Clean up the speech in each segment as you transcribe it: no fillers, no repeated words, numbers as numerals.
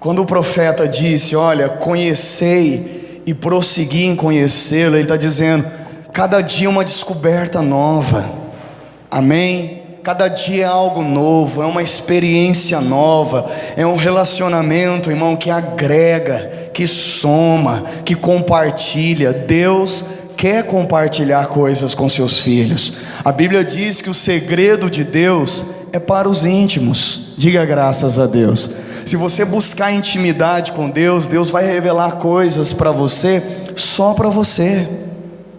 Quando o profeta disse, olha, conhecei e prossegui em conhecê-lo, ele está dizendo, cada dia uma descoberta nova, amém? Cada dia é algo novo, é uma experiência nova, é um relacionamento, irmão, que agrega, que soma, que compartilha. Deus quer compartilhar coisas com seus filhos. A Bíblia diz que o segredo de Deus é para os íntimos. Diga graças a Deus. Se você buscar intimidade com Deus, Deus vai revelar coisas para você, só para você,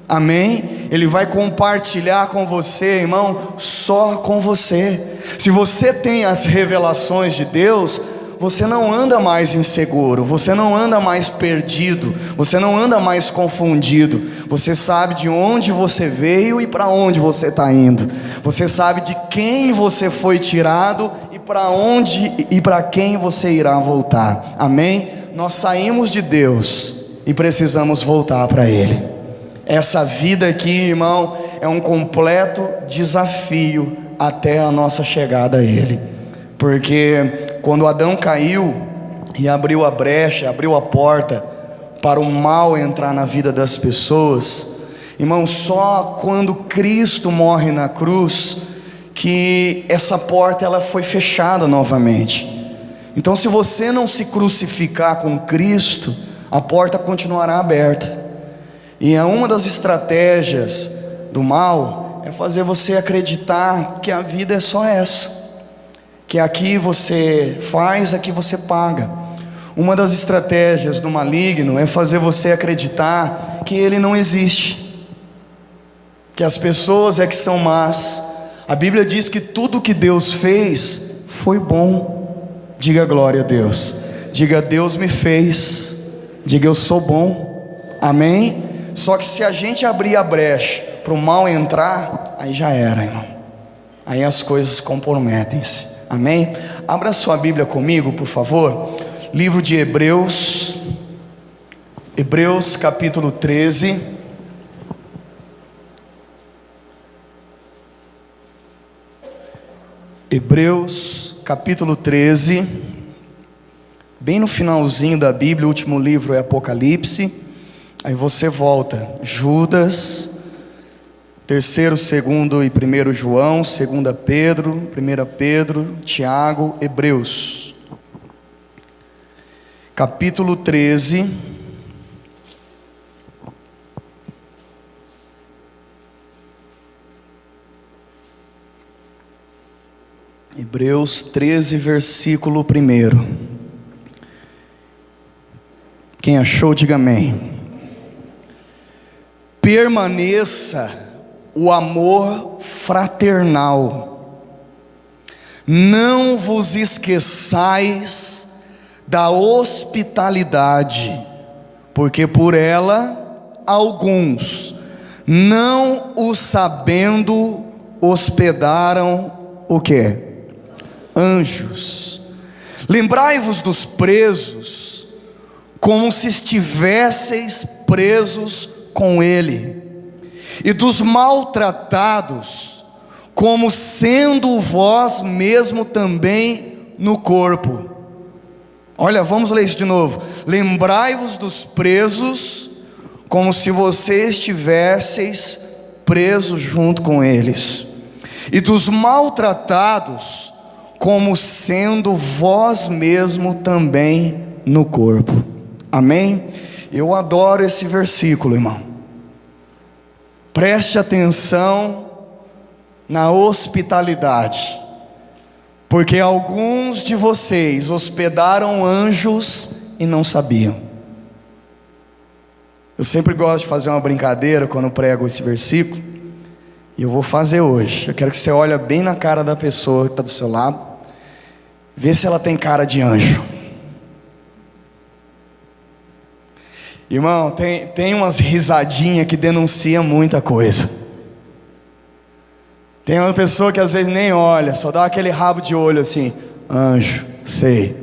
amém? Ele vai compartilhar com você, irmão, só com você. Se você tem as revelações de Deus, você não anda mais inseguro, você não anda mais perdido, você não anda mais confundido. Você sabe de onde você veio e para onde você está indo. Você sabe de quem você foi tirado e para onde e para quem você irá voltar, amém? Nós saímos de Deus e precisamos voltar para Ele. Essa vida aqui, irmão, é um completo desafio até a nossa chegada a Ele. Porque quando Adão caiu e abriu a brecha, abriu a porta para o mal entrar na vida das pessoas, irmão, só quando Cristo morre na cruz que essa porta ela foi fechada novamente. Então, se você não se crucificar com Cristo, a porta continuará aberta. E uma das estratégias do mal é fazer você acreditar que a vida é só essa, que aqui você faz, aqui você paga. Uma das estratégias do maligno é fazer você acreditar que ele não existe, que as pessoas é que são más. A Bíblia diz que tudo que Deus fez foi bom. Diga glória a Deus. Diga, Deus me fez. Diga, eu sou bom, amém? Só que se a gente abrir a brecha para o mal entrar, aí já era, irmão. Aí as coisas comprometem-se, amém? Abra sua Bíblia comigo, por favor. Livro de Hebreus, Hebreus capítulo 13. Hebreus capítulo 13. Bem no finalzinho da Bíblia, o último livro é Apocalipse. Aí você volta, Judas, 3º, 2º e 1º João, 2ª Pedro, 1 Pedro, Tiago, Hebreus, capítulo 13, Hebreus 13, versículo 1. Quem achou, diga amém. Permaneça o amor fraternal, não vos esqueçais da hospitalidade, porque por ela alguns, não o sabendo, hospedaram o quê? Anjos. Lembrai-vos dos presos, como se estivesseis presos com ele, e dos maltratados, como sendo vós mesmo também no corpo. Olha, vamos ler isso de novo. Lembrai-vos dos presos, como se vocês estivesseis presos junto com eles, e dos maltratados, como sendo vós mesmo também no corpo. Amém? Eu adoro esse versículo, irmão. Preste atenção na hospitalidade, porque alguns de vocês hospedaram anjos e não sabiam. Eu sempre gosto de fazer uma brincadeira quando prego esse versículo, e eu vou fazer hoje. Eu quero que você olhe bem na cara da pessoa que está do seu lado, vê se ela tem cara de anjo. Irmão, tem umas risadinhas que denunciam muita coisa. Tem uma pessoa que às vezes nem olha, só dá aquele rabo de olho assim, anjo, sei.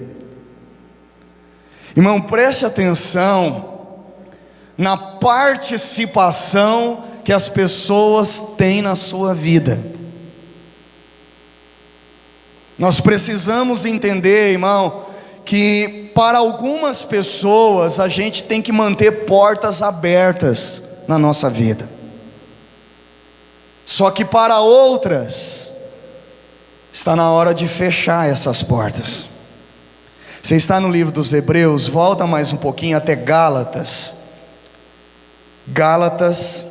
Irmão, preste atenção na participação que as pessoas têm na sua vida. Nós precisamos entender, irmão, que para algumas pessoas a gente tem que manter portas abertas na nossa vida. Só que para outras está na hora de fechar essas portas. Você está no livro dos Hebreus, volta mais um pouquinho até Gálatas. Gálatas,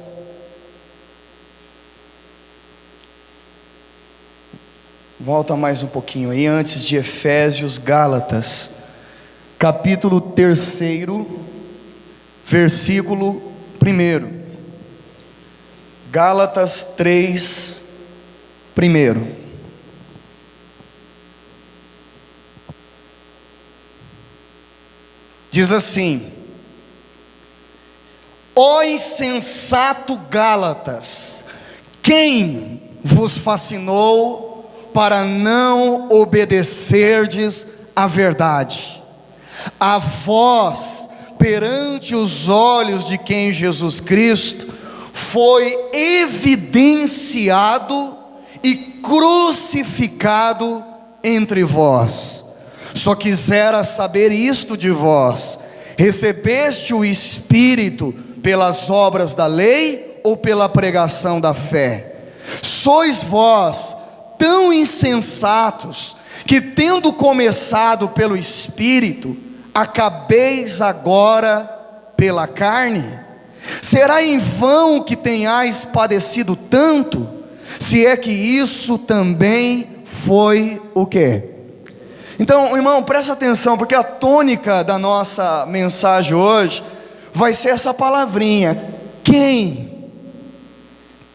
volta mais um pouquinho aí, antes de Efésios, Gálatas, capítulo 3, versículo 1. Gálatas 3, 1. Diz assim: ó insensato Gálatas, quem vos fascinou para não obedecerdes à verdade? A vós, perante os olhos de quem Jesus Cristo foi evidenciado e crucificado entre vós. Só quisera saber isto de vós: recebeste o Espírito pelas obras da lei ou pela pregação da fé? Sois vós tão insensatos que, tendo começado pelo Espírito, acabeis agora pela carne? Será em vão que tenhais padecido tanto, se é que isso também foi o quê? Então, irmão, presta atenção, porque a tônica da nossa mensagem hoje vai ser essa palavrinha: quem?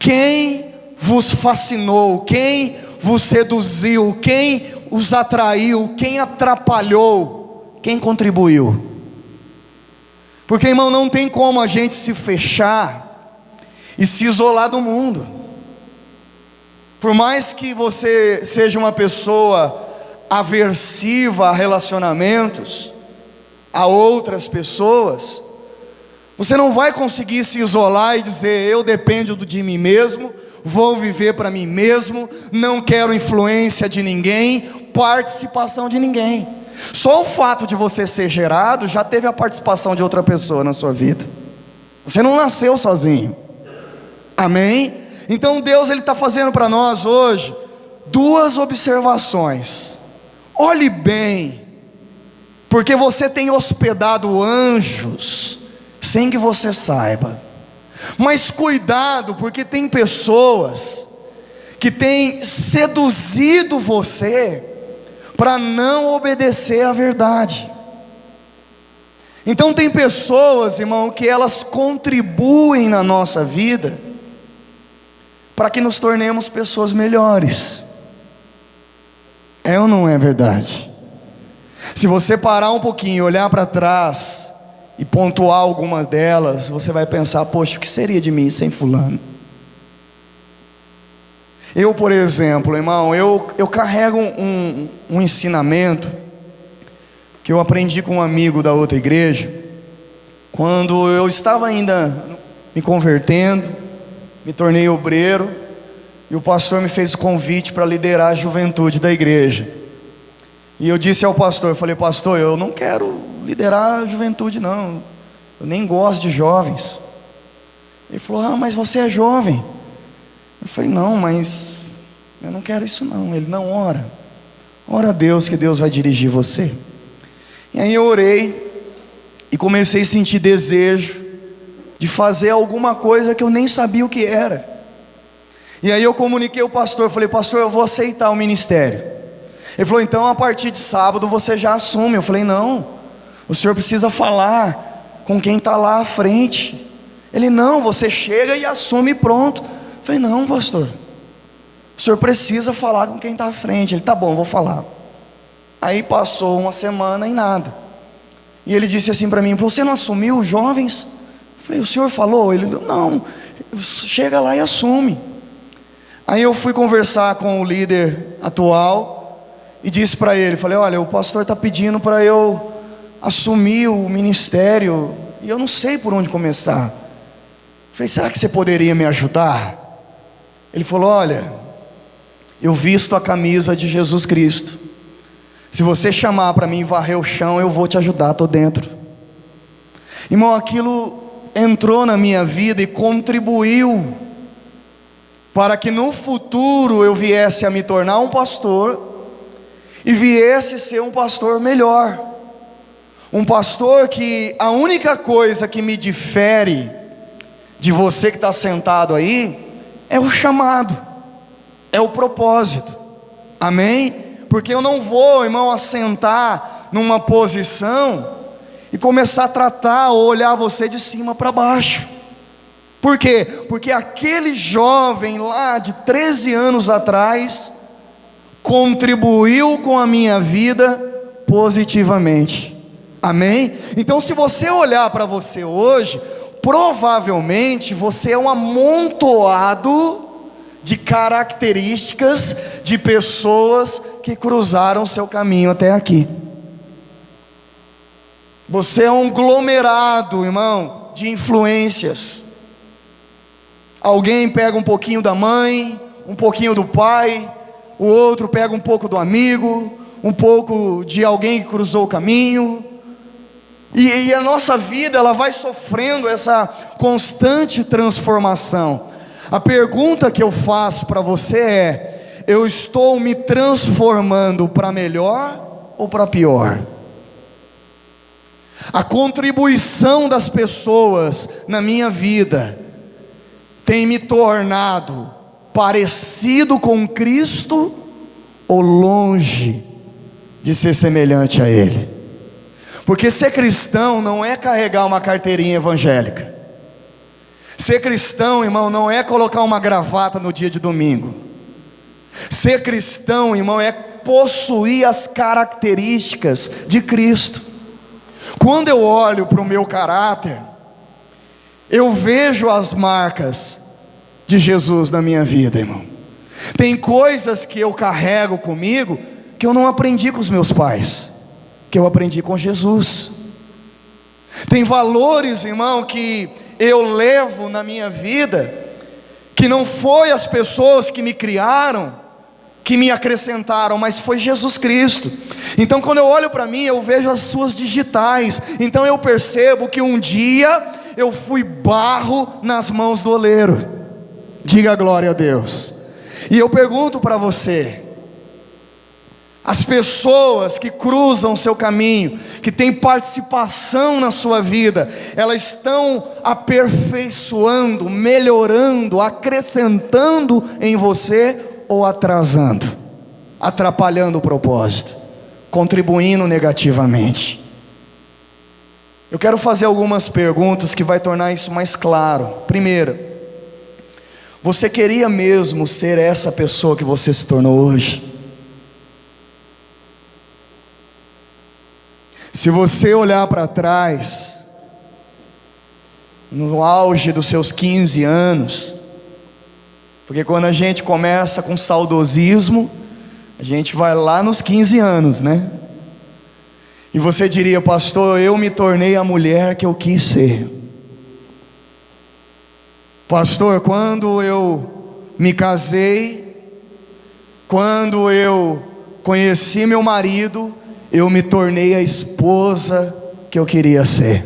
Quem vos fascinou? Quem vos seduziu? Quem os atraiu? Quem atrapalhou? Quem contribuiu? Porque, irmão, não tem como a gente se fechar e se isolar do mundo. Por mais que você seja uma pessoa aversiva a relacionamentos, a outras pessoas, você não vai conseguir se isolar e dizer: eu dependo de mim mesmo, vou viver para mim mesmo, não quero influência de ninguém, participação de ninguém. Só o fato de você ser gerado já teve a participação de outra pessoa na sua vida. Você não nasceu sozinho. Amém? Então Deus está fazendo para nós hoje duas observações. Olhe bem, porque você tem hospedado anjos sem que você saiba. Mas cuidado, porque tem pessoas que têm seduzido você para não obedecer à verdade. Então tem pessoas, irmão, que elas contribuem na nossa vida para que nos tornemos pessoas melhores. É ou não é verdade? Se você parar um pouquinho, olhar para trás e pontuar algumas delas, você vai pensar: poxa, o que seria de mim sem fulano? Eu, por exemplo, irmão, eu carrego um ensinamento que eu aprendi com um amigo da outra igreja, quando eu estava ainda me convertendo, me tornei obreiro, e o pastor me fez o convite para liderar a juventude da igreja. E eu disse ao pastor, eu falei: pastor, eu não quero liderar a juventude não, eu nem gosto de jovens. Ele falou: ah, mas você é jovem. Eu falei: não, mas eu não quero isso não. Ele: não, ora a Deus, que Deus vai dirigir você. E aí eu orei e comecei a sentir desejo de fazer alguma coisa que eu nem sabia o que era. E aí eu comuniquei ao pastor, falei: pastor, eu vou aceitar o ministério. Ele falou: então a partir de sábado você já assume. Eu falei: não, o senhor precisa falar com quem está lá à frente. Ele: não, você chega e assume e pronto. Eu falei: não, pastor, o senhor precisa falar com quem está à frente. Ele: tá bom, vou falar. Aí passou uma semana e nada. E ele disse assim para mim: você não assumiu os jovens? Eu falei: o senhor falou? Ele: não, chega lá e assume. Aí eu fui conversar com o líder atual e disse para ele, falei: olha, o pastor está pedindo para eu assumir o ministério e eu não sei por onde começar. Falei: será que você poderia me ajudar? Ele falou: olha, eu visto a camisa de Jesus Cristo. Se você chamar para mim varrer o chão, eu vou te ajudar, estou dentro. Irmão, aquilo entrou na minha vida e contribuiu para que no futuro eu viesse a me tornar um pastor e viesse ser um pastor melhor. Um pastor que a única coisa que me difere de você que está sentado aí é o chamado, é o propósito. Amém? Porque eu não vou, irmão, assentar numa posição e começar a tratar ou olhar você de cima para baixo. Por quê? Porque aquele jovem lá de 13 anos atrás contribuiu com a minha vida positivamente. Amém? Então, se você olhar para você hoje, provavelmente você é um amontoado de características de pessoas que cruzaram seu caminho até aqui. Você é um aglomerado, irmão, de influências. Alguém pega um pouquinho da mãe, um pouquinho do pai, o outro pega um pouco do amigo, um pouco de alguém que cruzou o caminho. E a nossa vida, ela vai sofrendo essa constante transformação. A pergunta que eu faço para você é: eu estou me transformando para melhor ou para pior? A contribuição das pessoas na minha vida tem me tornado parecido com Cristo ou longe de ser semelhante a Ele? Porque ser cristão não é carregar uma carteirinha evangélica. Ser cristão, irmão, não é colocar uma gravata no dia de domingo. Ser cristão, irmão, é possuir as características de Cristo. Quando eu olho para o meu caráter, eu vejo as marcas de Jesus na minha vida, irmão. Tem coisas que eu carrego comigo que eu não aprendi com os meus pais, que eu aprendi com Jesus. Tem valores, irmão, que eu levo na minha vida, que não foi as pessoas que me criaram, que me acrescentaram, mas foi Jesus Cristo. Então quando eu olho para mim, eu vejo as suas digitais. Então eu percebo que um dia eu fui barro nas mãos do oleiro. Diga glória a Deus. E eu pergunto para você: as pessoas que cruzam o seu caminho, que têm participação na sua vida, elas estão aperfeiçoando, melhorando, acrescentando em você ou atrasando, atrapalhando o propósito, contribuindo negativamente? Eu quero fazer algumas perguntas que vai tornar isso mais claro. Primeiro, você queria mesmo ser essa pessoa que você se tornou hoje? Se você olhar para trás, no auge dos seus 15 anos, porque quando a gente começa com saudosismo, a gente vai lá nos 15 anos, né? E você diria: pastor, eu me tornei a mulher que eu quis ser. Pastor, quando eu me casei, quando eu conheci meu marido, eu me tornei a esposa que eu queria ser.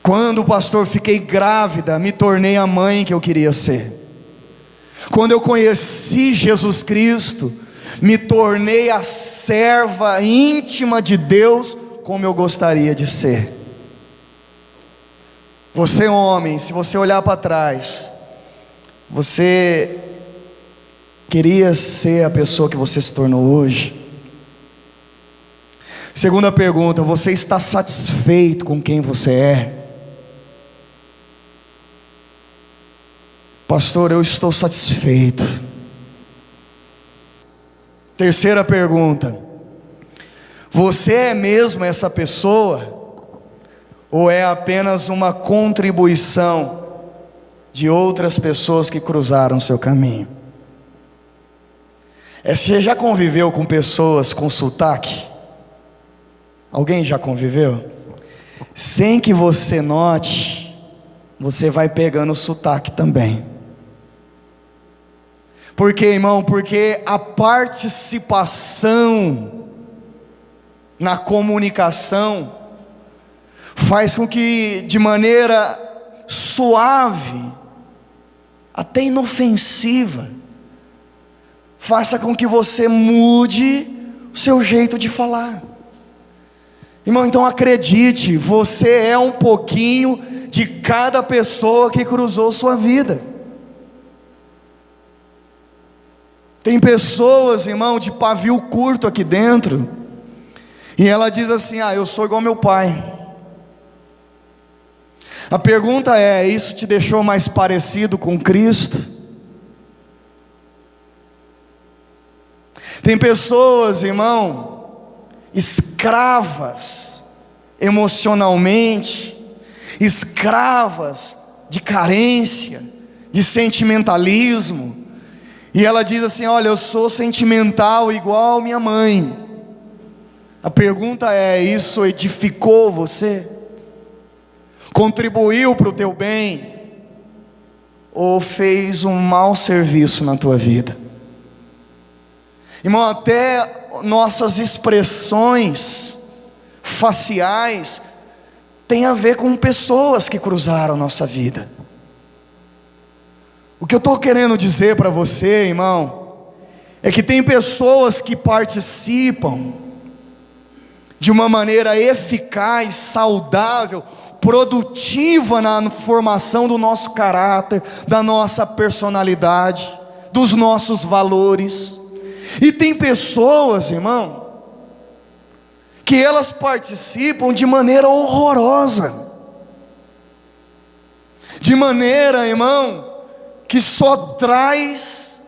Quando, pastor, fiquei grávida, me tornei a mãe que eu queria ser. Quando eu conheci Jesus Cristo, me tornei a serva íntima de Deus, como eu gostaria de ser. Você, homem, se você olhar para trás, você queria ser a pessoa que você se tornou hoje? Segunda pergunta: você está satisfeito com quem você é? Pastor, eu estou satisfeito. Terceira pergunta: você é mesmo essa pessoa? Ou é apenas uma contribuição de outras pessoas que cruzaram seu caminho? Você já conviveu com pessoas com sotaque? Alguém já conviveu? Sem que você note, você vai pegando o sotaque também. Por quê, irmão? Porque a participação na comunicação faz com que, de maneira suave, até inofensiva, faça com que você mude o seu jeito de falar. Irmão, então acredite, você é um pouquinho de cada pessoa que cruzou sua vida. Tem pessoas, irmão, de pavio curto aqui dentro, e ela diz assim: eu sou igual meu pai. A pergunta é: isso te deixou mais parecido com Cristo? Tem pessoas, irmão, escravas emocionalmente, escravas de carência, de sentimentalismo, e ela diz assim: olha, eu sou sentimental igual minha mãe. A pergunta é: isso edificou você? Contribuiu para o teu bem? Ou fez um mau serviço na tua vida? Irmão, até nossas expressões faciais têm a ver com pessoas que cruzaram nossa vida. O que eu estou querendo dizer para você, irmão, é que tem pessoas que participam de uma maneira eficaz, saudável, produtiva na formação do nosso caráter, da nossa personalidade, dos nossos valores. E tem pessoas, irmão, que elas participam de maneira horrorosa, de maneira, irmão, que só traz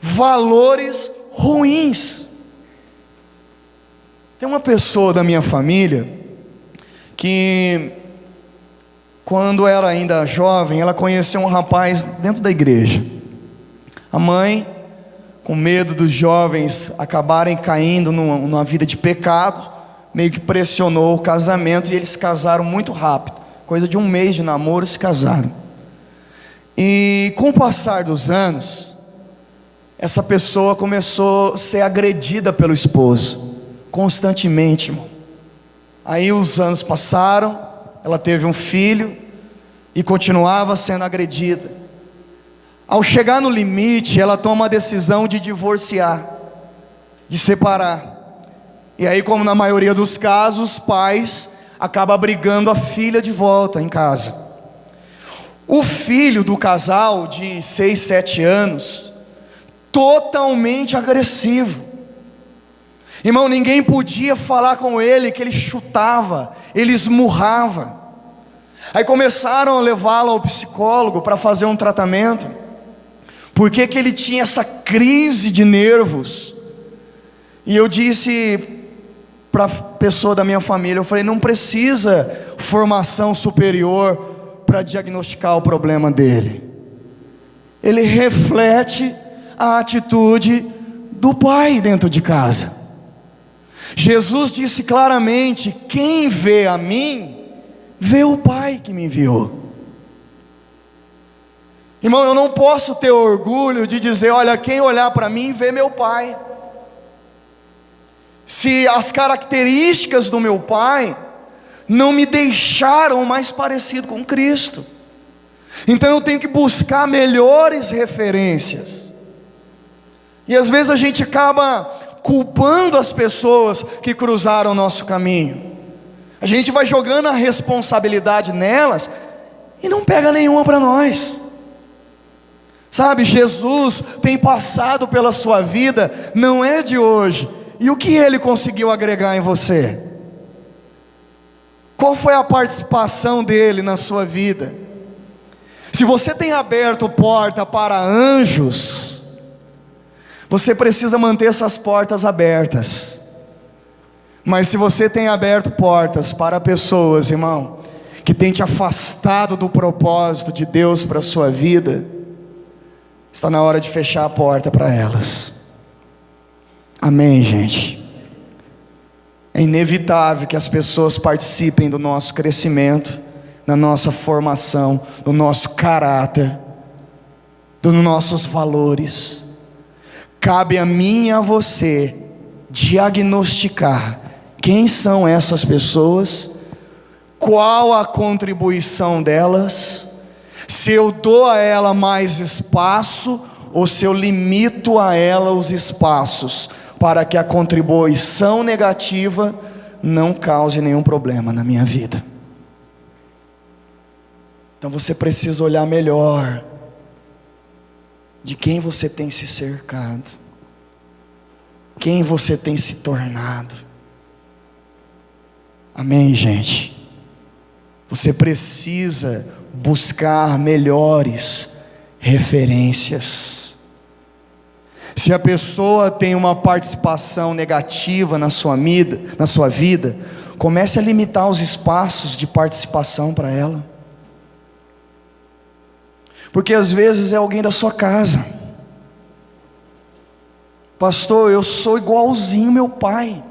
valores ruins. Tem uma pessoa da minha família que, quando era ainda jovem, ela conheceu um rapaz dentro da igreja. A mãe, com medo dos jovens acabarem caindo numa vida de pecado, meio que pressionou o casamento, e eles se casaram muito rápido. Coisa de um mês de namoro se casaram. E com o passar dos anos, essa pessoa começou a ser agredida pelo esposo, constantemente, irmão. Aí os anos passaram, ela teve um filho e continuava sendo agredida. Ao chegar no limite, ela toma a decisão de divorciar, de separar. E aí, como na maioria dos casos, os pais acabam brigando a filha de volta em casa. O filho do casal, de 6, 7 anos, totalmente agressivo. Irmão, ninguém podia falar com ele, que ele chutava, ele esmurrava. Aí começaram a levá-lo ao psicólogo para fazer um tratamento, porque que ele tinha essa crise de nervos. E eu disse para a pessoa da minha família, eu falei: não precisa formação superior para diagnosticar o problema dele. Ele reflete a atitude do pai dentro de casa. Jesus disse claramente: quem vê a mim, vê o Pai que me enviou. Irmão, eu não posso ter orgulho de dizer: olha, quem olhar para mim, vê meu Pai. Se as características do meu Pai não me deixaram mais parecido com Cristo, então eu tenho que buscar melhores referências. E às vezes a gente acaba culpando as pessoas que cruzaram o nosso caminho. A gente vai jogando a responsabilidade nelas e não pega nenhuma para nós. Sabe, Jesus tem passado pela sua vida, não é de hoje. E o que Ele conseguiu agregar em você? Qual foi a participação dele na sua vida? Se você tem aberto porta para anjos, você precisa manter essas portas abertas. Mas se você tem aberto portas para pessoas, irmão, que tem te afastado do propósito de Deus para a sua vida, está na hora de fechar a porta para elas. Amém, gente? É inevitável que as pessoas participem do nosso crescimento, da nossa formação, do nosso caráter, dos nossos valores. cabe a mim e a você diagnosticar quem são essas pessoas, qual a contribuição delas, se eu dou a ela mais espaço ou se eu limito a ela os espaços, para que a contribuição negativa não cause nenhum problema na minha vida. Então você precisa olhar melhor de quem você tem se cercado, quem você tem se tornado. Amém, gente? Você precisa buscar melhores referências. Se a pessoa tem uma participação negativa na sua vida, comece a limitar os espaços de participação para ela. Porque às vezes é alguém da sua casa. Pastor, eu sou igualzinho meu pai,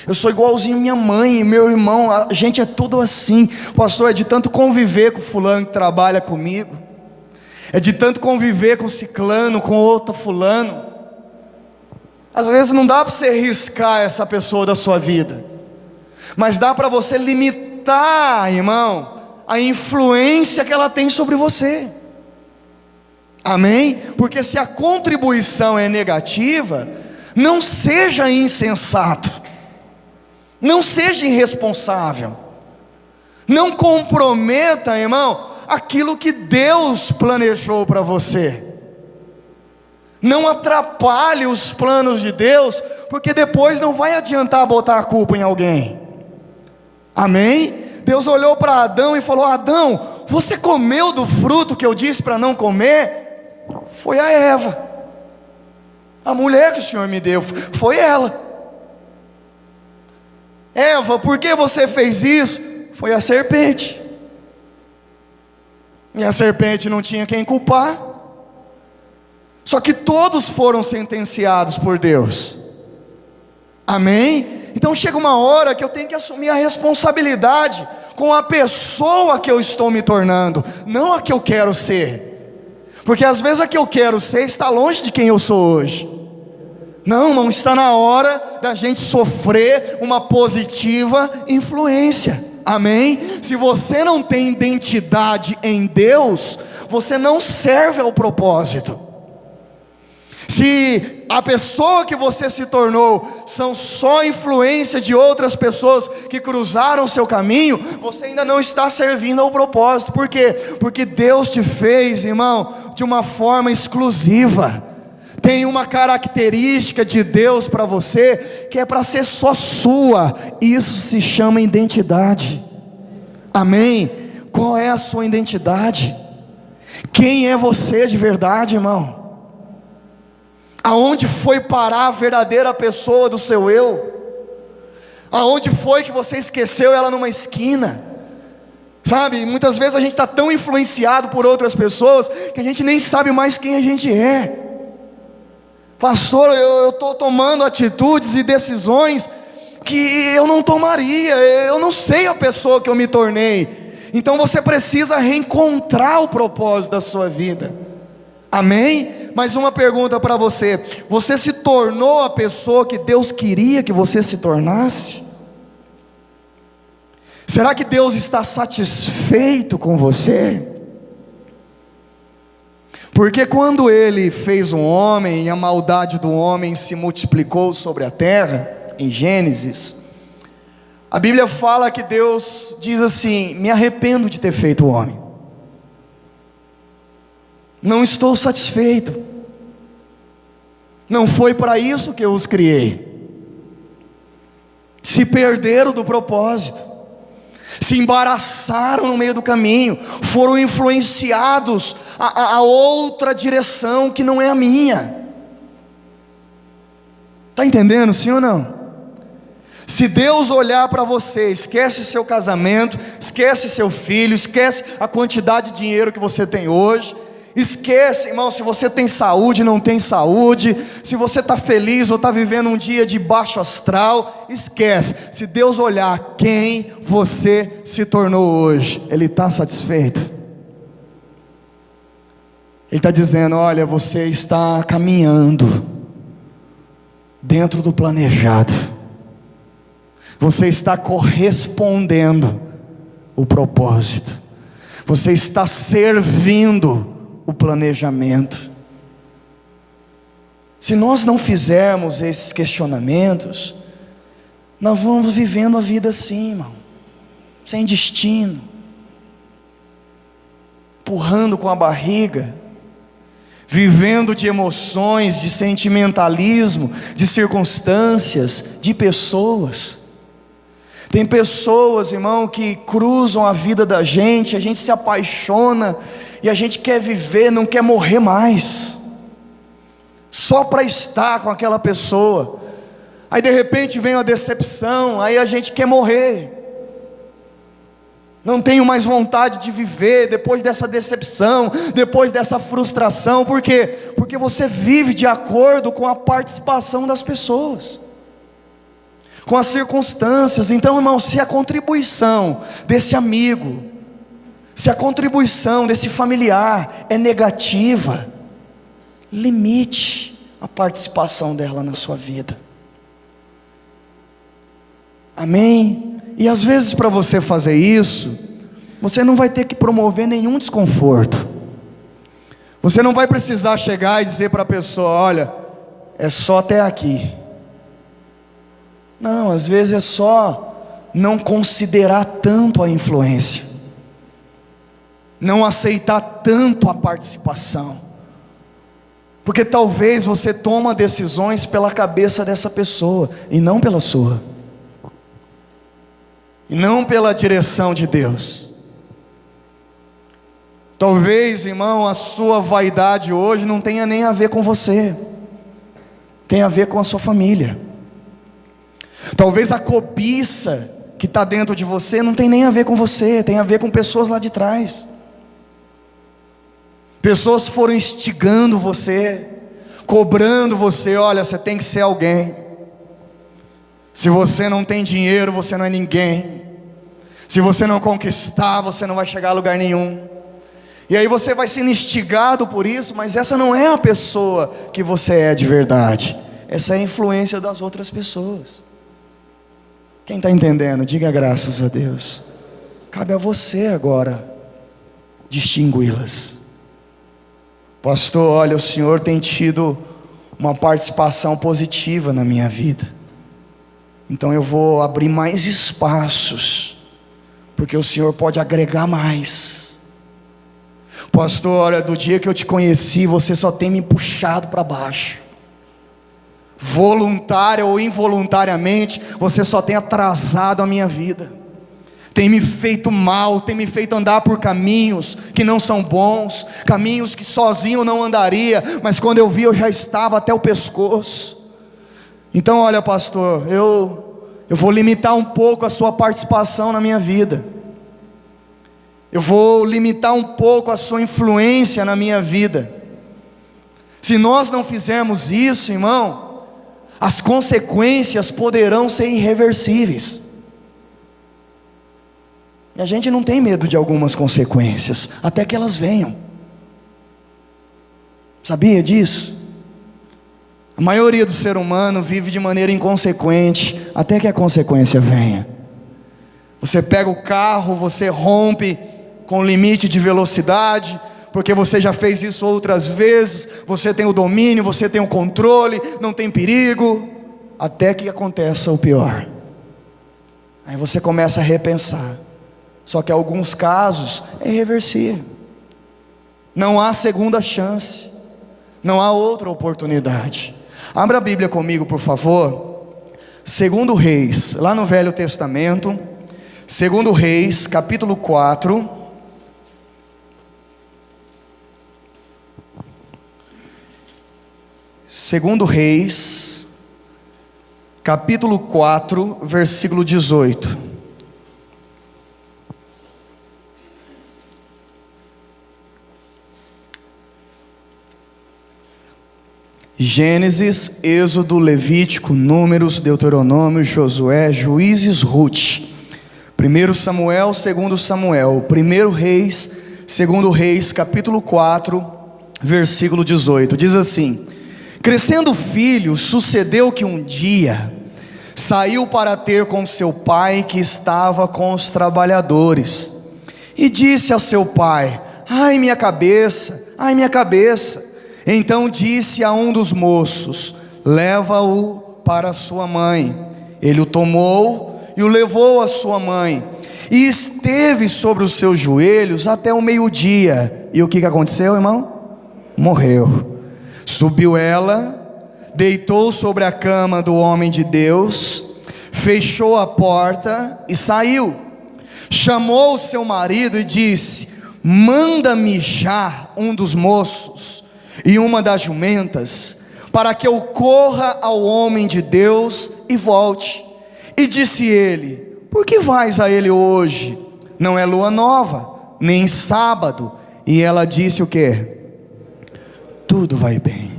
eu sou igualzinho minha mãe e meu irmão, a gente é tudo assim. Pastor, é de tanto conviver com fulano que trabalha comigo, é de tanto conviver com ciclano, com outro fulano. Às vezes não dá para você riscar essa pessoa da sua vida, mas dá para você limitar, irmão, a influência que ela tem sobre você. Amém? Porque se a contribuição é negativa, não seja insensato, não seja irresponsável, não comprometa, irmão, aquilo que Deus planejou para você. Não atrapalhe os planos de Deus, porque depois não vai adiantar botar a culpa em alguém. Amém? Deus olhou para Adão e falou: Adão, você comeu do fruto que eu disse para não comer? Foi a Eva, a mulher que o Senhor me deu, foi ela. Eva, por que você fez isso? Foi a serpente. E a serpente não tinha quem culpar. Só que todos foram sentenciados por Deus. Amém? Então chega uma hora que eu tenho que assumir a responsabilidade com a pessoa que eu estou me tornando, não a que eu quero ser. Porque às vezes a que eu quero ser está longe de quem eu sou hoje. Não está na hora da gente sofrer uma positiva influência. Amém? Se você não tem identidade em Deus, você não serve ao propósito. Se a pessoa que você se tornou são só influência de outras pessoas que cruzaram o seu caminho, você ainda não está servindo ao propósito. Por quê? Porque Deus te fez, irmão, de uma forma exclusiva. Tem uma característica de Deus para você que é para ser só sua. Isso se chama identidade. Amém? Qual é a sua identidade? Quem é você de verdade, irmão? Aonde foi parar a verdadeira pessoa do seu eu? Aonde foi que você esqueceu ela numa esquina? Sabe, muitas vezes a gente está tão influenciado por outras pessoas que a gente nem sabe mais quem a gente é. Pastor, eu estou tomando atitudes e decisões que eu não tomaria. Eu não sei a pessoa que eu me tornei. Então você precisa reencontrar o propósito da sua vida. Amém? Mais uma pergunta para você: você se tornou a pessoa que Deus queria que você se tornasse? Será que Deus está satisfeito com você? Porque quando Ele fez um homem e a maldade do homem se multiplicou sobre a terra, em Gênesis, a Bíblia fala que Deus diz assim: me arrependo de ter feito o homem. Não estou satisfeito. Não foi para isso que eu os criei. Se perderam do propósito, se embaraçaram no meio do caminho, foram influenciados a outra direção que não é a minha. Está entendendo, sim ou não? Se Deus olhar para você, esquece seu casamento, esquece seu filho, esquece a quantidade de dinheiro que você tem hoje, esquece, irmão, se você tem saúde, não tem saúde, se você está feliz ou está vivendo um dia de baixo astral, esquece. Se Deus olhar quem você se tornou hoje, Ele está satisfeito. Ele está dizendo: olha, você está caminhando dentro do planejado. Você está correspondendo o propósito. Você está servindo o planejamento. Se nós não fizermos esses questionamentos, nós vamos vivendo a vida assim, irmão, sem destino, empurrando com a barriga, vivendo de emoções, de sentimentalismo, de circunstâncias, de pessoas. Tem pessoas, irmão, que cruzam a vida da gente, a gente se apaixona e a gente quer viver, não quer morrer mais, só para estar com aquela pessoa. Aí de repente vem uma decepção, aí a gente quer morrer. Não tenho mais vontade de viver depois dessa decepção, depois dessa frustração. Por quê? Porque você vive de acordo com a participação das pessoas, com as circunstâncias. Então, irmão, se a contribuição desse amigo, se a contribuição desse familiar é negativa, limite a participação dela na sua vida. Amém? E às vezes, para você fazer isso, você não vai ter que promover nenhum desconforto. Você não vai precisar chegar e dizer para a pessoa: olha, é só até aqui. Não, às vezes é só não considerar tanto a influência, não aceitar tanto a participação, porque talvez você toma decisões pela cabeça dessa pessoa e não pela sua, e não pela direção de Deus. Talvez, irmão, a sua vaidade hoje não tenha nem a ver com você, tem a ver com a sua família. Talvez a cobiça que está dentro de você não tem nem a ver com você, tem a ver com pessoas lá de trás. Pessoas foram instigando você, cobrando você: olha, você tem que ser alguém. Se você não tem dinheiro, você não é ninguém. Se você não conquistar, você não vai chegar a lugar nenhum. E aí você vai sendo instigado por isso, mas essa não é a pessoa que você é de verdade. Essa é a influência das outras pessoas. Quem está entendendo, diga graças a Deus. Cabe a você agora distingui-las. Pastor, olha, o Senhor tem tido uma participação positiva na minha vida, então eu vou abrir mais espaços, porque o Senhor pode agregar mais. Pastor, olha, do dia que eu te conheci, você só tem me puxado para baixo. Voluntária ou involuntariamente, você só tem atrasado a minha vida, tem me feito mal, tem me feito andar por caminhos que não são bons, caminhos que sozinho não andaria, mas quando eu vi eu já estava até o pescoço. Então olha, pastor, eu vou limitar um pouco a sua participação na minha vida, eu vou limitar um pouco a sua influência na minha vida. Se nós não fizermos isso, irmão, as consequências poderão ser irreversíveis. E a gente não tem medo de algumas consequências, até que elas venham. Sabia disso? A maioria do ser humano vive de maneira inconsequente, até que a consequência venha. Você pega o carro, você rompe com o limite de velocidade, porque você já fez isso outras vezes, você tem o domínio, você tem o controle, não tem perigo, até que aconteça o pior. Aí você começa a repensar. Só que em alguns casos é irreversível, não há segunda chance, não há outra oportunidade. Abra a Bíblia comigo, por favor. 2 Reis, lá no Velho Testamento, 2 Reis, capítulo 4. Segundo Reis, capítulo 4, versículo 18. Gênesis, Êxodo, Levítico, Números, Deuteronômio, Josué, Juízes, Ruth. 1 Samuel, 2 Samuel, 1 Reis, 2 Reis, capítulo 4, versículo 18. Diz assim: Crescendo o filho, sucedeu que um dia saiu para ter com seu pai, que estava com os trabalhadores, e disse ao seu pai: ai minha cabeça, ai minha cabeça. Então disse a um dos moços: leva-o para sua mãe. Ele o tomou e o levou à sua mãe, e esteve sobre os seus joelhos até o meio-dia. E o que aconteceu, irmão? Morreu. Subiu ela, deitou sobre a cama do homem de Deus, fechou a porta e saiu. Chamou o seu marido e disse: manda-me já um dos moços e uma das jumentas, para que eu corra ao homem de Deus e volte. E disse ele: por que vais a ele hoje? Não é lua nova, nem sábado. E ela disse o quê? Tudo vai bem.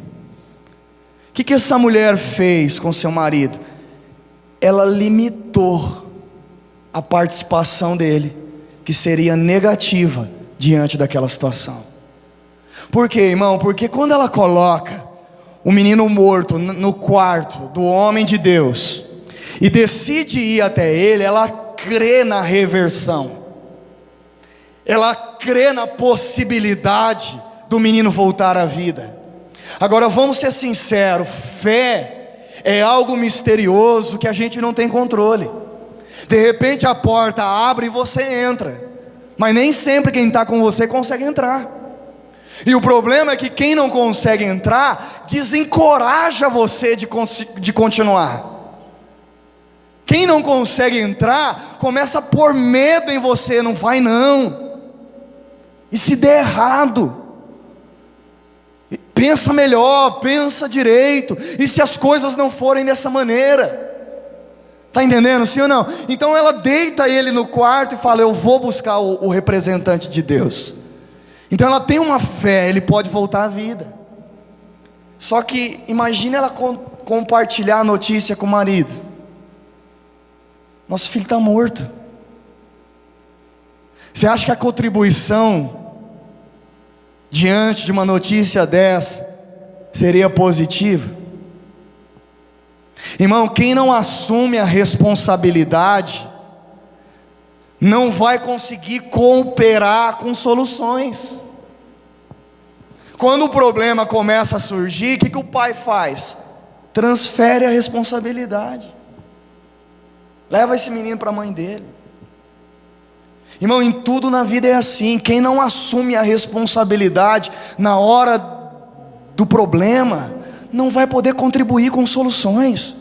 O que essa mulher fez com seu marido? Ela limitou a participação dele, que seria negativa diante daquela situação. Por quê, irmão? Porque quando ela coloca o menino morto no quarto do homem de Deus e decide ir até ele, ela crê na reversão, ela crê na possibilidade do menino voltar à vida. Agora vamos ser sinceros, fé é algo misterioso que a gente não tem controle. De repente a porta abre e você entra, mas nem sempre quem está com você consegue entrar. E o problema é que quem não consegue entrar desencoraja você de continuar. Quem não consegue entrar começa a pôr medo em você: não vai não, e se der errado, pensa melhor, pensa direito, e se as coisas não forem dessa maneira? Está entendendo, sim ou não? Então ela deita ele no quarto e fala: eu vou buscar o representante de Deus. Então ela tem uma fé, ele pode voltar à vida. Só que imagine ela compartilhar a notícia com o marido: nosso filho está morto. Você acha que a contribuição diante de uma notícia dessa seria positiva? Irmão, quem não assume a responsabilidade não vai conseguir cooperar com soluções. Quando o problema começa a surgir, o que o pai faz? Transfere a responsabilidade, leva esse menino para a mãe dele. Irmão, em tudo na vida é assim. Quem não assume a responsabilidade na hora do problema não vai poder contribuir com soluções.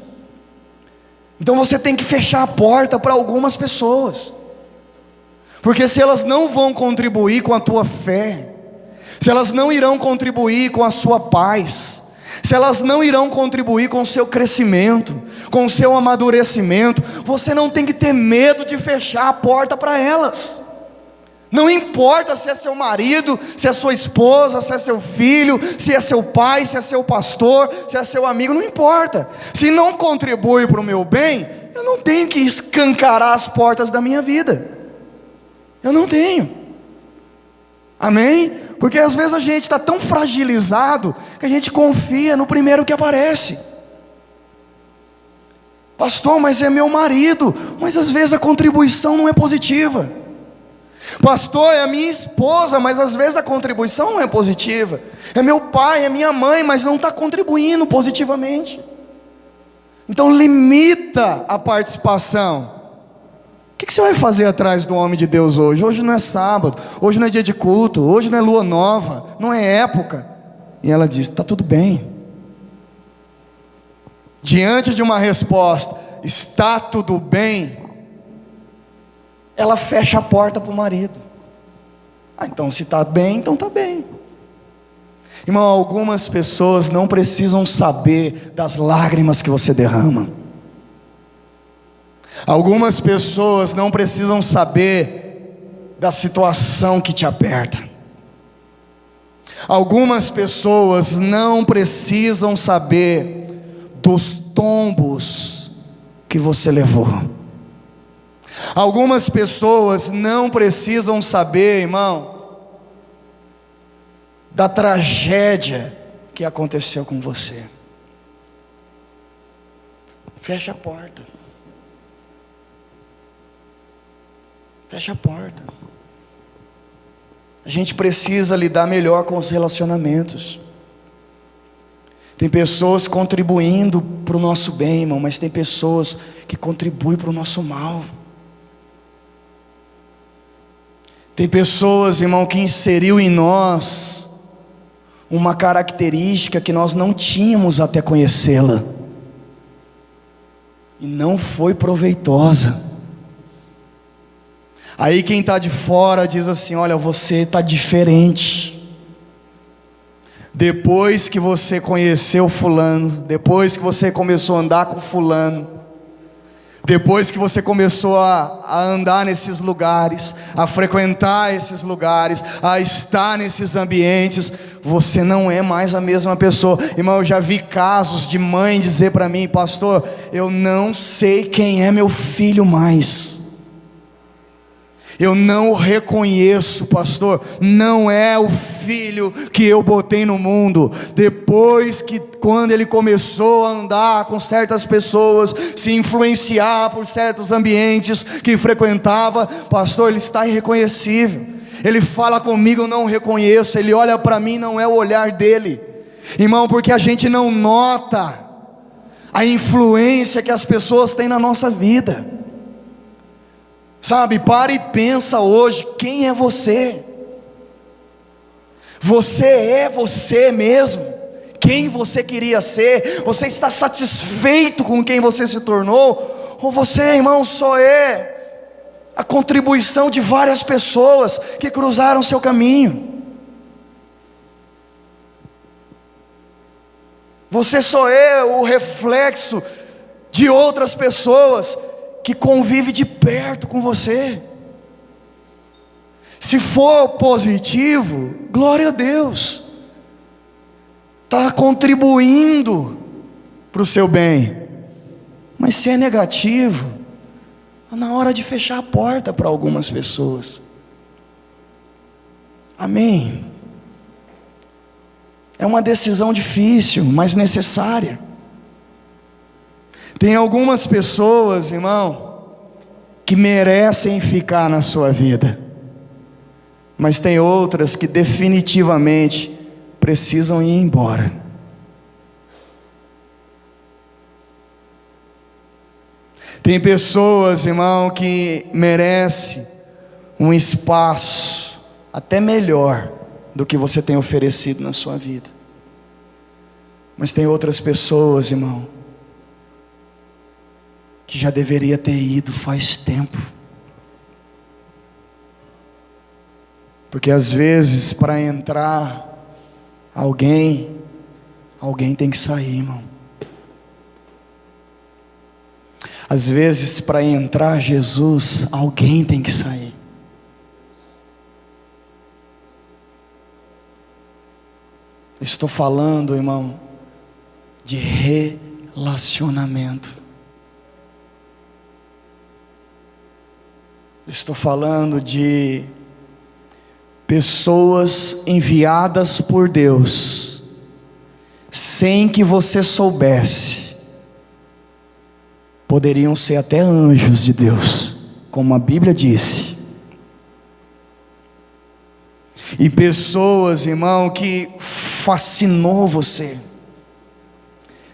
Então você tem que fechar a porta para algumas pessoas, porque se elas não vão contribuir com a tua fé, se elas não irão contribuir com a sua paz, se elas não irão contribuir com o seu crescimento, com o seu amadurecimento, você não tem que ter medo de fechar a porta para elas. Não importa se é seu marido, se é sua esposa, se é seu filho, se é seu pai, se é seu pastor, se é seu amigo, não importa. Se não contribui para o meu bem, eu não tenho que escancarar as portas da minha vida. Eu não tenho. Amém? Porque às vezes a gente está tão fragilizado que a gente confia no primeiro que aparece. Pastor, mas é meu marido. Mas às vezes a contribuição não é positiva. Pastor, é a minha esposa, mas às vezes a contribuição não é positiva. É meu pai, é minha mãe, mas não está contribuindo positivamente. Então limita a participação. O que você vai fazer atrás do homem de Deus hoje? Hoje não é sábado, hoje não é dia de culto, hoje não é lua nova, não é época. E ela diz: está tudo bem. Diante de uma resposta: está tudo bem, ela fecha a porta para o marido. Então se está bem, então está bem. Irmão, algumas pessoas não precisam saber das lágrimas que você derrama. Algumas pessoas não precisam saber da situação que te aperta. Algumas pessoas não precisam saber dos tombos que você levou. Algumas pessoas não precisam saber, irmão, da tragédia que aconteceu com você. Fecha a porta. Fecha a porta. A gente precisa lidar melhor com os relacionamentos. Tem pessoas contribuindo para o nosso bem, irmão, mas tem pessoas que contribuem para o nosso mal. Tem pessoas, irmão, que inseriu em nós uma característica que nós não tínhamos até conhecê-la, e não foi proveitosa. Aí quem está de fora diz assim: olha, você está diferente. Depois que você conheceu fulano, depois que você começou a andar com fulano, depois que você começou a andar nesses lugares, a frequentar esses lugares, a estar nesses ambientes, você não é mais a mesma pessoa. Irmão, eu já vi casos de mãe dizer para mim: pastor, eu não sei quem é meu filho mais. Eu não o reconheço, pastor. Não é o filho que eu botei no mundo. Depois que, quando ele começou a andar com certas pessoas, se influenciar por certos ambientes que frequentava, pastor, ele está irreconhecível. Ele fala comigo, eu não o reconheço. Ele olha para mim, não é o olhar dele. Irmão, porque a gente não nota a influência que as pessoas têm na nossa vida. Sabe, para e pensa hoje, quem é você? Você é você mesmo? Quem você queria ser? Você está satisfeito com quem você se tornou? Ou você, irmão, só é a contribuição de várias pessoas que cruzaram seu caminho? Você só é o reflexo de outras pessoas que convive de perto com você. Se for positivo, glória a Deus, está contribuindo para o seu bem. Mas se é negativo, está na hora de fechar a porta para algumas pessoas. Amém? É uma decisão difícil, mas necessária. Tem algumas pessoas, irmão, que merecem ficar na sua vida, mas tem outras que definitivamente precisam ir embora. Tem pessoas, irmão, que merecem um espaço até melhor do que você tem oferecido na sua vida. Mas tem outras pessoas, irmão, que já deveria ter ido faz tempo. Porque às vezes para entrar alguém tem que sair, irmão. Às vezes para entrar Jesus, alguém tem que sair. Estou falando, irmão, de relacionamento. Estou falando de pessoas enviadas por Deus, sem que você soubesse. Poderiam ser até anjos de Deus, como a Bíblia disse. E pessoas, irmão, que fascinou você,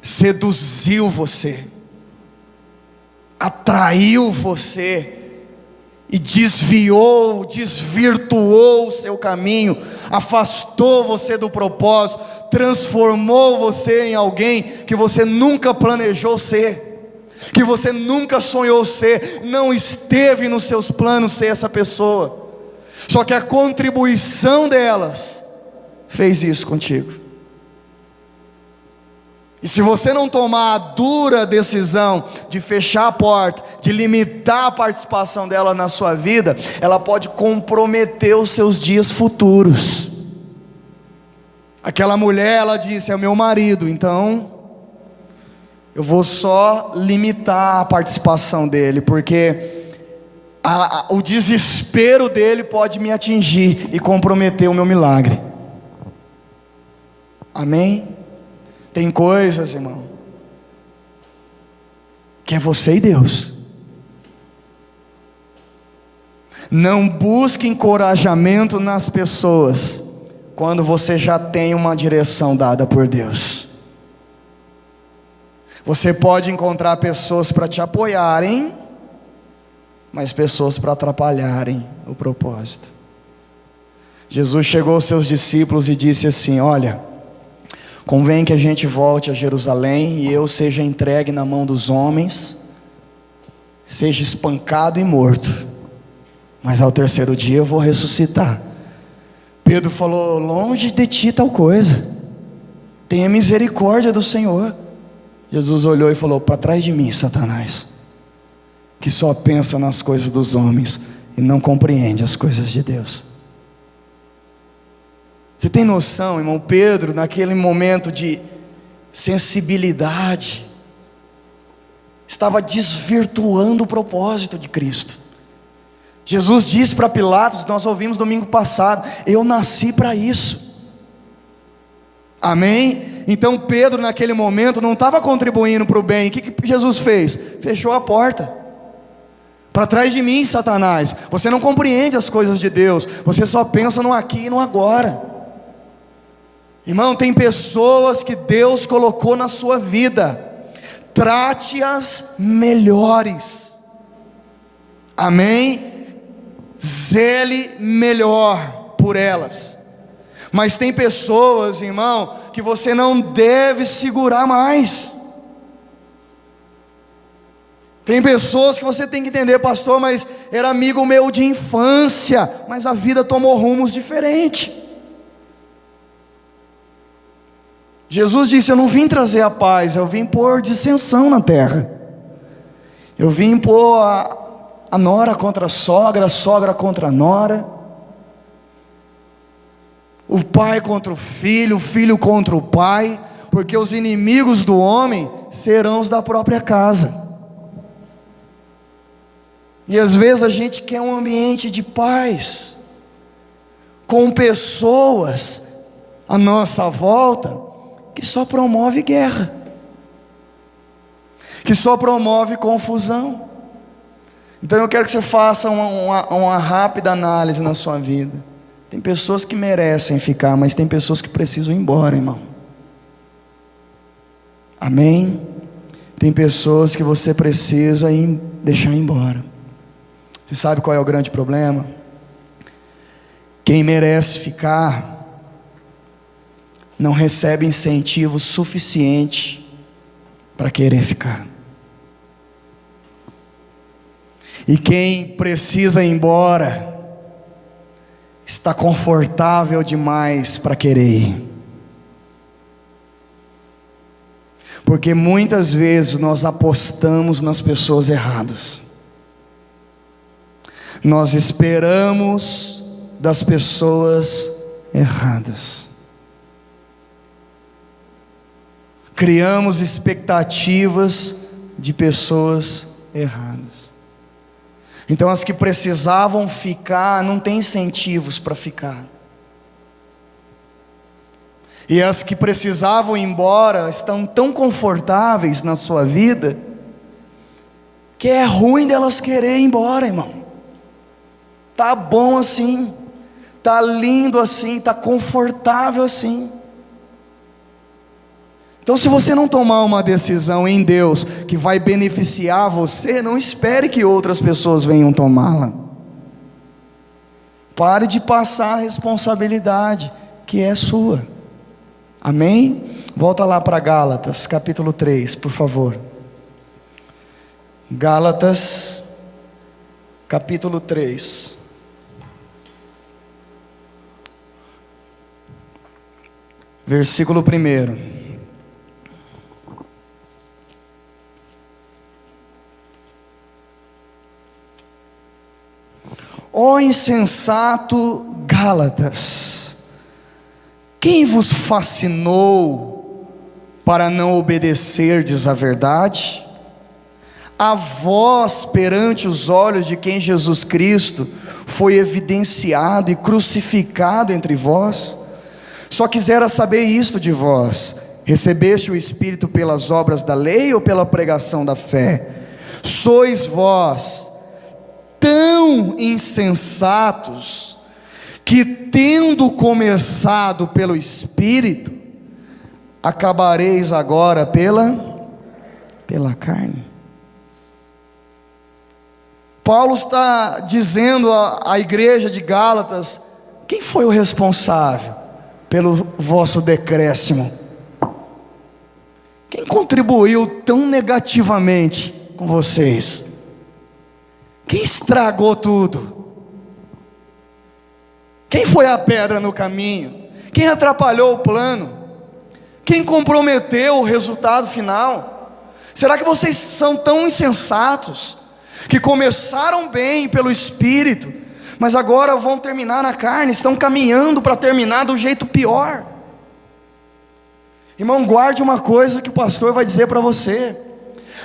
seduziu você, atraiu você, e desvirtuou o seu caminho, afastou você do propósito, transformou você em alguém que você nunca planejou ser, que você nunca sonhou ser, não esteve nos seus planos ser essa pessoa, só que a contribuição delas fez isso contigo. E se você não tomar a dura decisão de fechar a porta, de limitar a participação dela na sua vida, ela pode comprometer os seus dias futuros. Aquela mulher, ela disse: é o meu marido, então eu vou só limitar a participação dele, porque o desespero dele pode me atingir e comprometer o meu milagre. Amém? Tem coisas, irmão, que é você e Deus. Não busque encorajamento nas pessoas quando você já tem uma direção dada por Deus. Você pode encontrar pessoas para te apoiarem, mas pessoas para atrapalharem o propósito. Jesus chegou aos seus discípulos e disse assim: olha, convém que a gente volte a Jerusalém e eu seja entregue na mão dos homens, seja espancado e morto, mas ao terceiro dia eu vou ressuscitar. Pedro falou: longe de ti tal coisa, tenha misericórdia do Senhor. Jesus olhou e falou: para trás de mim, Satanás, que só pensa nas coisas dos homens e não compreende as coisas de Deus. Você tem noção, irmão? Pedro, naquele momento de sensibilidade, estava desvirtuando o propósito de Cristo. Jesus disse para Pilatos, nós ouvimos domingo passado: eu nasci para isso. Amém? Então Pedro naquele momento não estava contribuindo para o bem. O que Jesus fez? Fechou a porta. Para trás de mim, Satanás, você não compreende as coisas de Deus, você só pensa no aqui e no agora. Irmão, tem pessoas que Deus colocou na sua vida, trate-as melhores. Amém? Zele melhor por elas. Mas tem pessoas, irmão, que você não deve segurar mais. Tem pessoas que você tem que entender: pastor, mas era amigo meu de infância, mas a vida tomou rumos diferentes. Jesus disse: eu não vim trazer a paz, eu vim pôr dissensão na terra. Eu vim pôr a nora contra a sogra contra a nora, o pai contra o filho contra o pai, porque os inimigos do homem serão os da própria casa. E às vezes a gente quer um ambiente de paz, com pessoas à nossa volta que só promove guerra, que só promove confusão. Então eu quero que você faça uma rápida análise na sua vida. Tem pessoas que merecem ficar, mas tem pessoas que precisam ir embora, irmão. Amém? Tem pessoas que você precisa deixar embora. Você sabe qual é o grande problema? Quem merece ficar não recebe incentivo suficiente para querer ficar. E quem precisa ir embora está confortável demais para querer ir. Porque muitas vezes nós apostamos nas pessoas erradas. Nós esperamos das pessoas erradas. Criamos expectativas de pessoas erradas. Então as que precisavam ficar não têm incentivos para ficar. E as que precisavam ir embora estão tão confortáveis na sua vida que é ruim delas quererem ir embora, irmão. Tá bom assim, tá lindo assim, tá confortável assim. Então, se você não tomar uma decisão em Deus que vai beneficiar você, não espere que outras pessoas venham tomá-la. Pare de passar a responsabilidade que é sua. Amém? Volta lá para Gálatas, capítulo 3, por favor. Gálatas, capítulo 3. Versículo 1. Ó insensato Gálatas, quem vos fascinou para não obedecerdes à verdade? A vós, perante os olhos de quem Jesus Cristo foi evidenciado e crucificado entre vós? Só quisera saber isto de vós: recebeste o Espírito pelas obras da lei ou pela pregação da fé? sois vós tão insensatos, que tendo começado pelo Espírito, acabareis agora pela carne. Paulo está dizendo à igreja de Gálatas: quem foi o responsável pelo vosso decréscimo? Quem contribuiu tão negativamente com vocês? Quem estragou tudo? Quem foi a pedra no caminho? Quem atrapalhou o plano? Quem comprometeu o resultado final? Será que vocês são tão insensatos, que começaram bem pelo Espírito, mas agora vão terminar na carne, estão caminhando para terminar do jeito pior? Irmão, guarde uma coisa que o pastor vai dizer para você: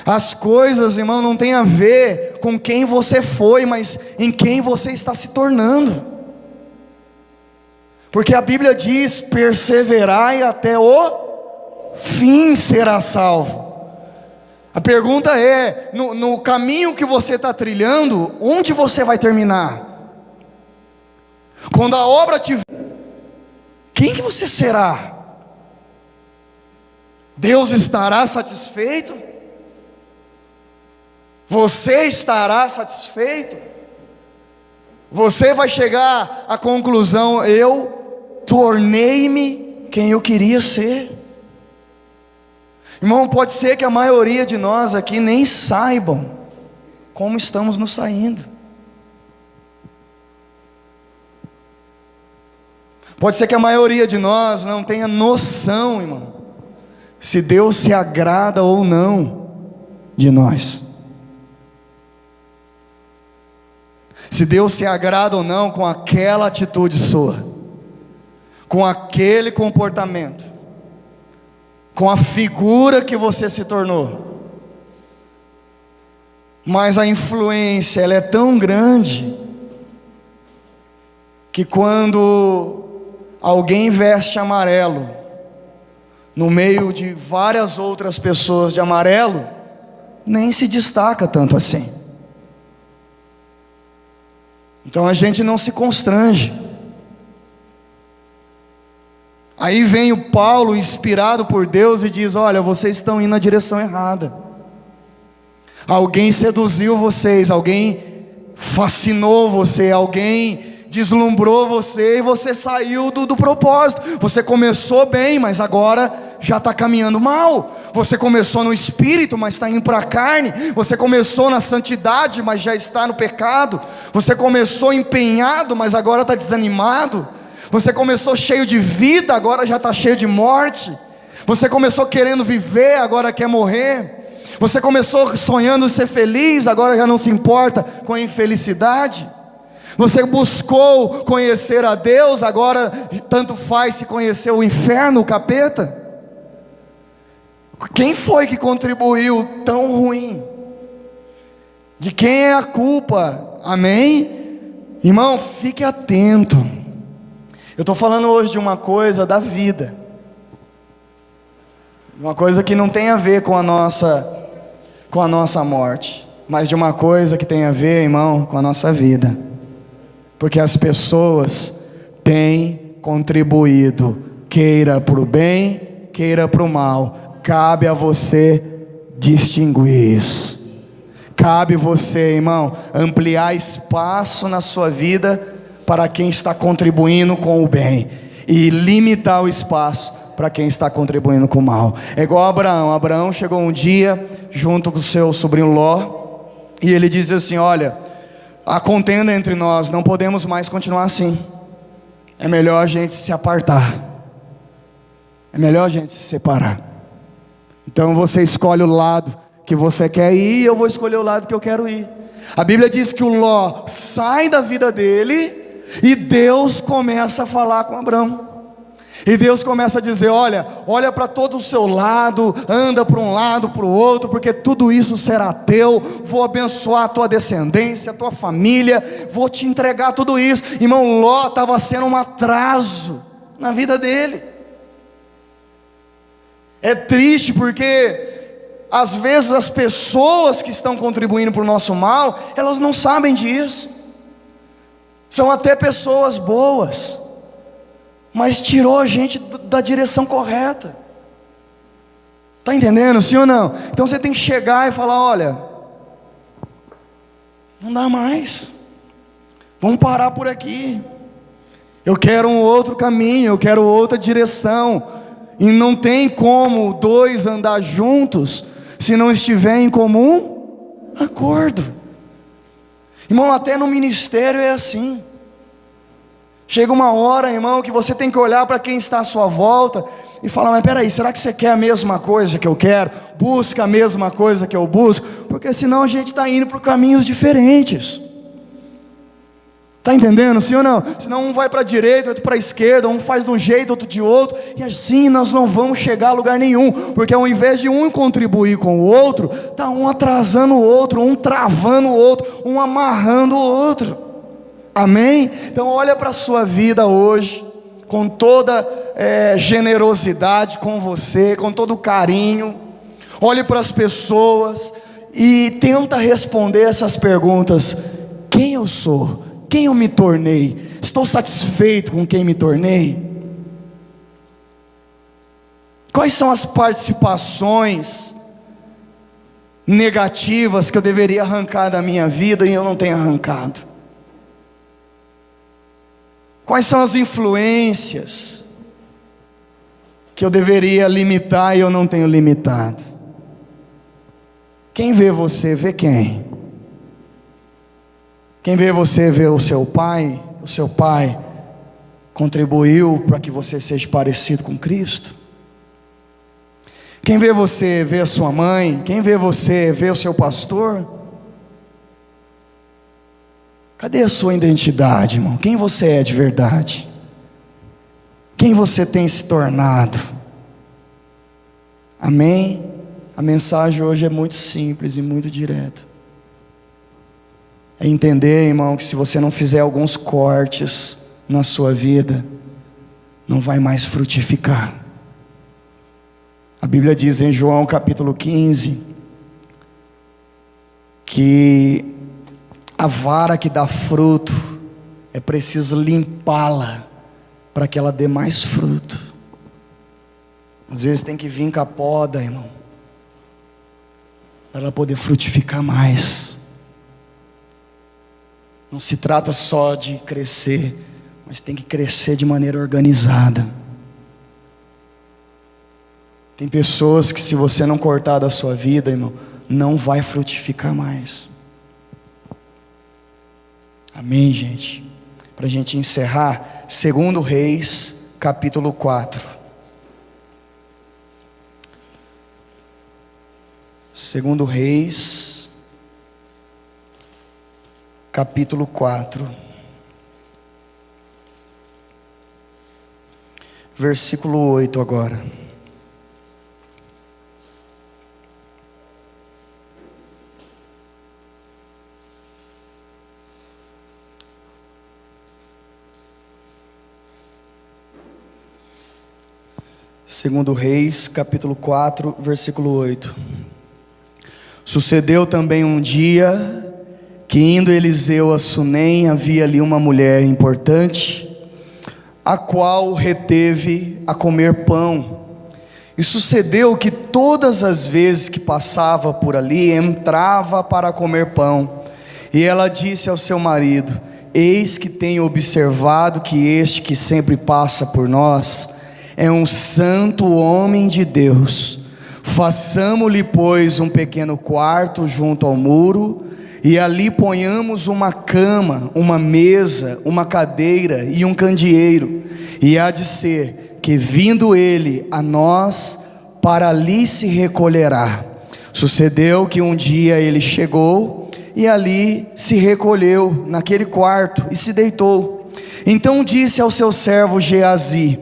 as coisas, irmão, não tem a ver com quem você foi, mas em quem você está se tornando. Porque a Bíblia diz: perseverai até o fim, será salvo. A pergunta é: no caminho que você está trilhando, onde você vai terminar? Quando a obra te... quem que você será? Deus estará satisfeito? Você estará satisfeito? Você vai chegar à conclusão: eu tornei-me quem eu queria ser. Irmão, pode ser que a maioria de nós aqui nem saibam como estamos nos saindo. Pode ser que a maioria de nós não tenha noção, irmão, se Deus se agrada ou não de nós. Se Deus se agrada ou não com aquela atitude sua, com aquele comportamento, com a figura que você se tornou. Mas a influência, ela é tão grande, que quando alguém veste amarelo, no meio de várias outras pessoas de amarelo, nem se destaca tanto assim. Então a gente não se constrange. Aí vem o Paulo, inspirado por Deus, e diz: olha, vocês estão indo na direção errada. Alguém seduziu vocês, alguém fascinou você, alguém deslumbrou você, e você saiu do propósito. Você começou bem, mas agora já está caminhando mal. Você começou no Espírito, mas está indo para a carne. Você começou na santidade, mas já está no pecado. Você começou empenhado, mas agora está desanimado. Você começou cheio de vida, agora já está cheio de morte. Você começou querendo viver, agora quer morrer. Você começou sonhando ser feliz, agora já não se importa com a infelicidade. Você buscou conhecer a Deus, agora tanto faz se conhecer o inferno, o capeta. Quem foi que contribuiu tão ruim? De quem é a culpa? Amém? Irmão, fique atento. Eu estou falando hoje de uma coisa da vida, uma coisa que não tem a ver com a nossa morte, mas de uma coisa que tem a ver, irmão, com a nossa vida. Porque as pessoas têm contribuído, queira para o bem, queira para o mal. Cabe a você distinguir isso. Cabe você, irmão, ampliar espaço na sua vida para quem está contribuindo com o bem, e limitar o espaço para quem está contribuindo com o mal. É igual a Abraão. Abraão chegou um dia junto com o seu sobrinho Ló, e ele diz assim: olha, a contenda entre nós, não podemos mais continuar assim. É melhor a gente se apartar. É melhor a gente se separar. Então você escolhe o lado que você quer ir, e eu vou escolher o lado que eu quero ir. A Bíblia diz que o Ló sai da vida dele, e Deus começa a falar com Abraão. E Deus começa a dizer: olha para todo o seu lado, anda para um lado, para o outro, porque tudo isso será teu. Vou abençoar a tua descendência, a tua família, vou te entregar tudo isso. Irmão, Ló estava sendo um atraso na vida dele. É triste porque às vezes as pessoas que estão contribuindo para o nosso mal, elas não sabem disso. São até pessoas boas, mas tirou a gente da direção correta. Está entendendo, sim ou não? Então você tem que chegar e falar: olha, não dá mais, vamos parar por aqui. Eu quero um outro caminho, eu quero outra direção. E não tem como dois andar juntos se não estiver em comum acordo. Irmão, até no ministério é assim. Chega uma hora, irmão, que você tem que olhar para quem está à sua volta e falar: mas peraí, será que você quer a mesma coisa que eu quero? Busca a mesma coisa que eu busco? Porque senão a gente está indo por caminhos diferentes. Está entendendo, sim ou não? Senão um vai para a direita, outro para a esquerda, um faz de um jeito, outro de outro, e assim nós não vamos chegar a lugar nenhum, porque ao invés de um contribuir com o outro, está um atrasando o outro, um travando o outro, um amarrando o outro. Amém? Então olha para a sua vida hoje, com toda generosidade com você, com todo carinho. Olhe para as pessoas e tenta responder essas perguntas: quem eu sou? Quem eu me tornei? Estou satisfeito com quem me tornei? Quais são as participações negativas que eu deveria arrancar da minha vida e eu não tenho arrancado? Quais são as influências que eu deveria limitar e eu não tenho limitado? Quem vê você, vê quem? Quem vê você, vê o seu pai. O seu pai contribuiu para que você seja parecido com Cristo. Quem vê você, vê a sua mãe. Quem vê você, vê o seu pastor. Cadê a sua identidade, irmão? Quem você é de verdade? Quem você tem se tornado? Amém? A mensagem hoje é muito simples e muito direta. É entender, irmão, que se você não fizer alguns cortes na sua vida, não vai mais frutificar. A Bíblia diz em João capítulo 15, que a vara que dá fruto, é preciso limpá-la, para que ela dê mais fruto. Às vezes tem que vir com a poda, irmão, para ela poder frutificar mais. Não se trata só de crescer, mas tem que crescer de maneira organizada. Tem pessoas que, se você não cortar da sua vida, irmão, não vai frutificar mais. Amém, gente? Para a gente encerrar, 2 Reis, capítulo 4. 2 Reis, capítulo 4, versículo 8 agora. Segundo Reis, capítulo 4, versículo 8. Sucedeu também um dia que, indo Eliseu a Sunem, havia ali uma mulher importante, a qual reteve a comer pão. E sucedeu que todas as vezes que passava por ali, entrava para comer pão. E ela disse ao seu marido: eis que tenho observado que este que sempre passa por nós é um santo homem de Deus. Façamo-lhe, pois, um pequeno quarto junto ao muro, e ali ponhamos uma cama, uma mesa, uma cadeira e um candeeiro. E há de ser que, vindo ele a nós, para ali se recolherá. Sucedeu que um dia ele chegou e ali se recolheu naquele quarto e se deitou. Então disse ao seu servo Geazi: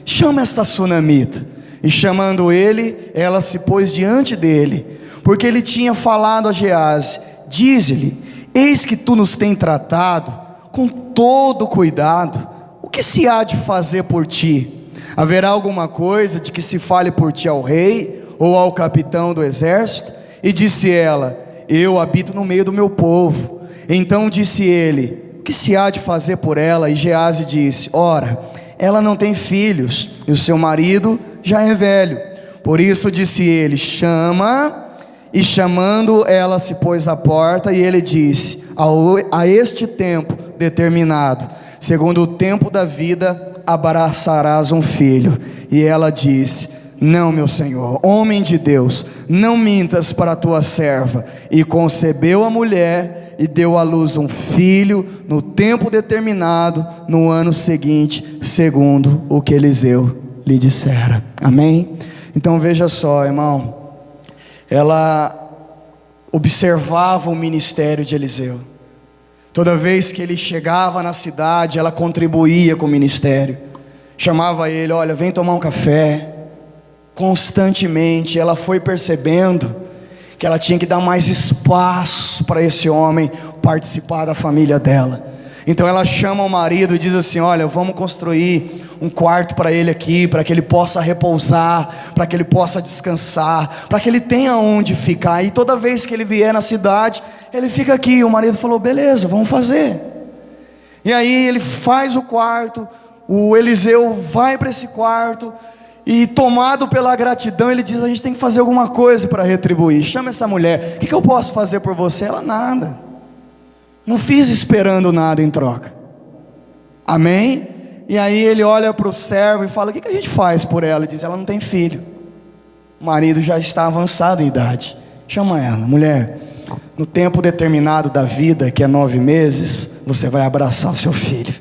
chama esta sunamita. E chamando ele, ela se pôs diante dele, porque ele tinha falado a Geazi: dize-lhe, eis que tu nos tem tratado com todo cuidado, o que se há de fazer por ti? Haverá alguma coisa de que se fale por ti ao rei, ou ao capitão do exército? E disse ela: eu habito no meio do meu povo. Então disse ele: o que se há de fazer por ela? E Geazi disse: ora, ela não tem filhos, e o seu marido já é velho. Por isso disse ele: chama. E chamando, ela se pôs à porta, e ele disse: a este tempo determinado, segundo o tempo da vida, abraçarás um filho. E ela disse: não, meu senhor, homem de Deus, não mintas para a tua serva. E concebeu a mulher e deu à luz um filho no tempo determinado, no ano seguinte, segundo o que Eliseu lhe dissera. Amém? Então veja só, irmão, ela observava o ministério de Eliseu. Toda vez que ele chegava na cidade, ela contribuía com o ministério. Chamava ele: olha, vem tomar um café. Constantemente ela foi percebendo que ela tinha que dar mais espaço para esse homem participar da família dela. Então ela chama o marido e diz assim: olha, vamos construir um quarto para ele aqui, para que ele possa repousar, para que ele possa descansar, para que ele tenha onde ficar. E toda vez que ele vier na cidade, ele fica aqui. O marido falou: beleza, vamos fazer. E aí ele faz o quarto, o Eliseu vai para esse quarto, e tomado pela gratidão, ele diz: a gente tem que fazer alguma coisa para retribuir. Chama essa mulher: o que eu posso fazer por você? Ela: nada, não fiz esperando nada em troca. Amém? E aí ele olha para o servo e fala: o que a gente faz por ela? Ele diz: ela não tem filho, o marido já está avançado em idade. Chama ela: mulher, no tempo determinado da vida, que é 9 meses, você vai abraçar o seu filho.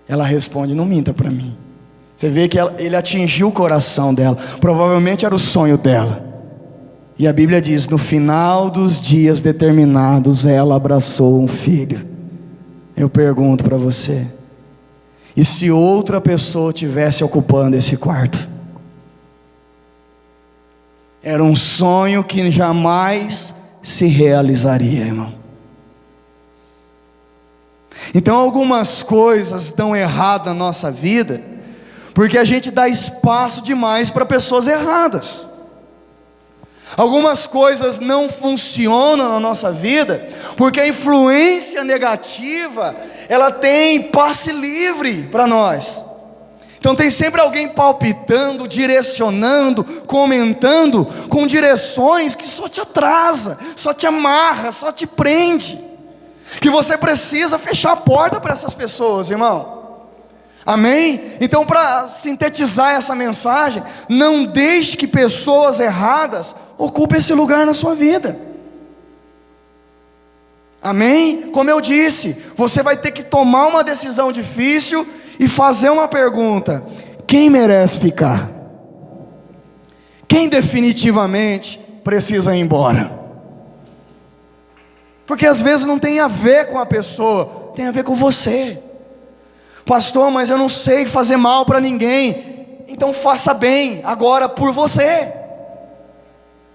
Ela responde: não minta para mim. Você vê que ele atingiu o coração dela. Provavelmente era o sonho dela. E a Bíblia diz: no final dos dias determinados, ela abraçou um filho. Eu pergunto para você: e se outra pessoa estivesse ocupando esse quarto? Era um sonho que jamais se realizaria, irmão. Então algumas coisas dão errado na nossa vida, porque a gente dá espaço demais para pessoas erradas. Algumas coisas não funcionam na nossa vida, porque a influência negativa, ela tem passe livre para nós. Então tem sempre alguém palpitando, direcionando, comentando, com direções que só te atrasa, só te amarra, só te prende, que você precisa fechar a porta para essas pessoas, irmão. Amém? Então, para sintetizar essa mensagem, não deixe que pessoas erradas ocupem esse lugar na sua vida. Amém? Como eu disse, você vai ter que tomar uma decisão difícil e fazer uma pergunta: quem merece ficar? Quem definitivamente precisa ir embora? Porque às vezes não tem a ver com a pessoa, tem a ver com você. Pastor, mas eu não sei fazer mal para ninguém. Então faça bem agora por você.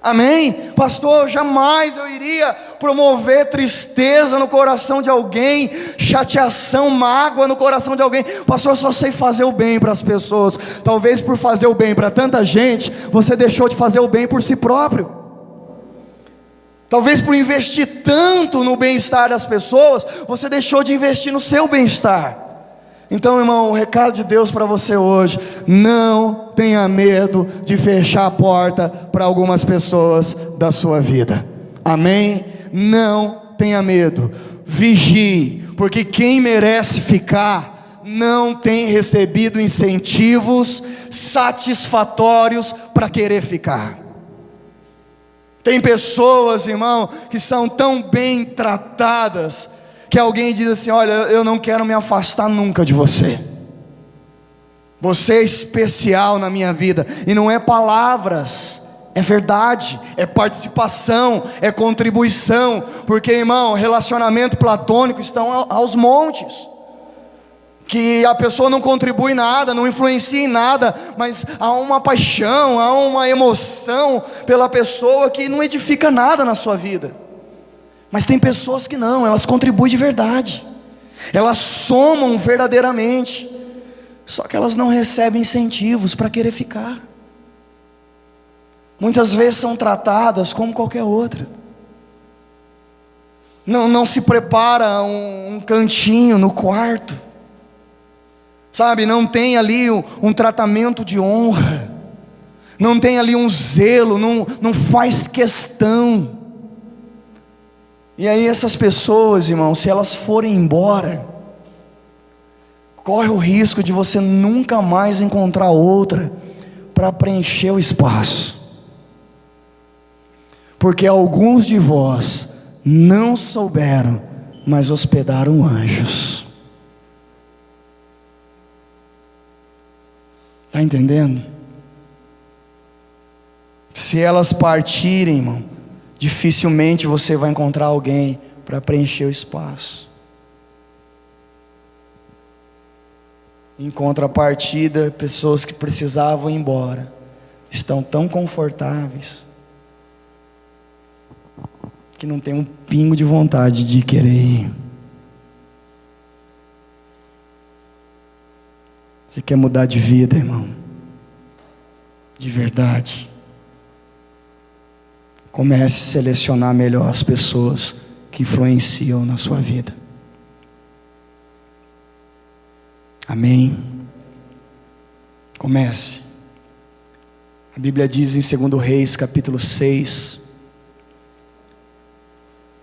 Amém? Pastor, jamais eu iria promover tristeza no coração de alguém, chateação, mágoa no coração de alguém. Pastor, eu só sei fazer o bem para as pessoas. Talvez por fazer o bem para tanta gente, você deixou de fazer o bem por si próprio. Talvez por investir tanto no bem-estar das pessoas, você deixou de investir no seu bem-estar. Então, irmão, o recado de Deus para você hoje: não tenha medo de fechar a porta para algumas pessoas da sua vida. Amém? Não tenha medo, vigie, porque quem merece ficar não tem recebido incentivos satisfatórios para querer ficar. Tem pessoas, irmão, que são tão bem tratadas, que alguém diz assim: olha, eu não quero me afastar nunca de você. Você é especial na minha vida. E não é palavras, é verdade, é participação, é contribuição. Porque, irmão, relacionamento platônico estão aos montes, que a pessoa não contribui nada, não influencia em nada, mas há uma paixão, há uma emoção pela pessoa que não edifica nada na sua vida. Mas tem pessoas que não, elas contribuem de verdade, elas somam verdadeiramente, só que elas não recebem incentivos para querer ficar. muitas vezes são tratadas como qualquer outra. Não se prepara um cantinho no quarto, sabe? Não tem ali um tratamento de honra, não tem ali um zelo, não faz questão. E aí essas pessoas, irmão, se elas forem embora, corre o risco de você nunca mais encontrar outra para preencher o espaço, porque alguns de vós não souberam, mas hospedaram anjos. Está entendendo? Se elas partirem, irmão, dificilmente você vai encontrar alguém para preencher o espaço. Em contrapartida, pessoas que precisavam ir embora estão tão confortáveis que não tem um pingo de vontade de querer ir. Você quer mudar de vida, irmão? De verdade. Comece a selecionar melhor as pessoas que influenciam na sua vida. Amém? Comece. A Bíblia diz em 2 Reis, capítulo 6,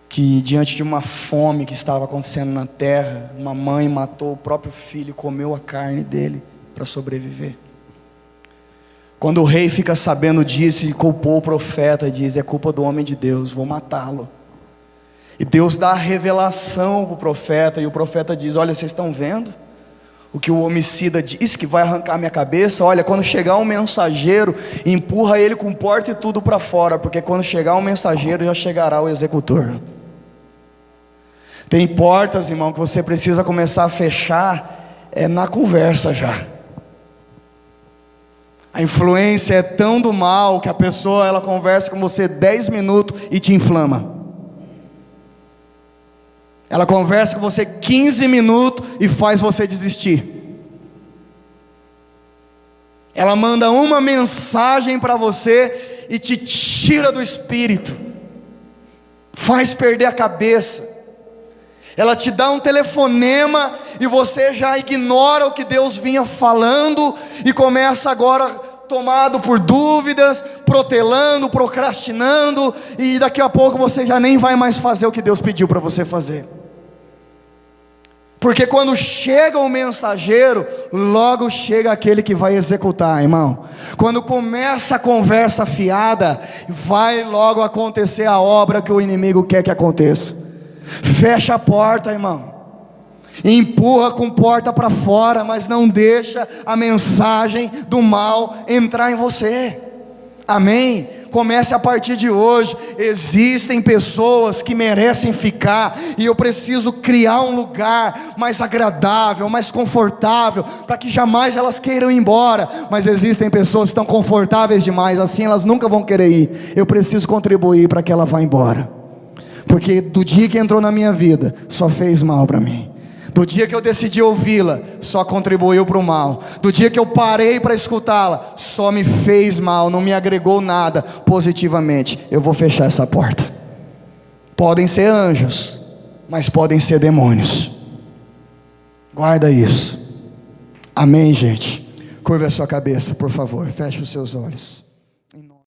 que diante de uma fome que estava acontecendo na terra, uma mãe matou o próprio filho e comeu a carne dele para sobreviver. Quando o rei fica sabendo disso e culpou o profeta, diz: é culpa do homem de Deus, vou matá-lo. E Deus dá a revelação para o profeta, e o profeta diz: olha, vocês estão vendo o que o homicida disse que vai arrancar minha cabeça? Olha, quando chegar um mensageiro, empurra ele com porta e tudo para fora, porque quando chegar um mensageiro, já chegará o executor. Tem portas, irmão, que você precisa começar a fechar na conversa já. A influência é tão do mal que a pessoa, ela conversa com você 10 minutos e te inflama. Ela conversa com você 15 minutos e faz você desistir. Ela manda uma mensagem para você e te tira do espírito, faz perder a cabeça. Ela te dá um telefonema e você já ignora o que Deus vinha falando e começa agora tomado por dúvidas, protelando, procrastinando, e daqui a pouco você já nem vai mais fazer o que Deus pediu para você fazer. Porque quando chega o mensageiro, logo chega aquele que vai executar, irmão. Quando começa a conversa fiada, vai logo acontecer a obra que o inimigo quer que aconteça. Fecha a porta, irmão, empurra com porta para fora, mas não deixa a mensagem do mal entrar em você. Amém? Comece a partir de hoje. Existem pessoas que merecem ficar, e eu preciso criar um lugar mais agradável, mais confortável, para que jamais elas queiram ir embora. Mas existem pessoas que estão confortáveis demais, assim elas nunca vão querer ir. Eu preciso contribuir para que ela vá embora, porque do dia que entrou na minha vida, só fez mal para mim. Do dia que eu decidi ouvi-la, só contribuiu para o mal. Do dia que eu parei para escutá-la, só me fez mal, não me agregou nada positivamente. Eu vou fechar essa porta. Podem ser anjos, mas podem ser demônios. Guarda isso. Amém, gente? Curva a sua cabeça, por favor. Feche os seus olhos.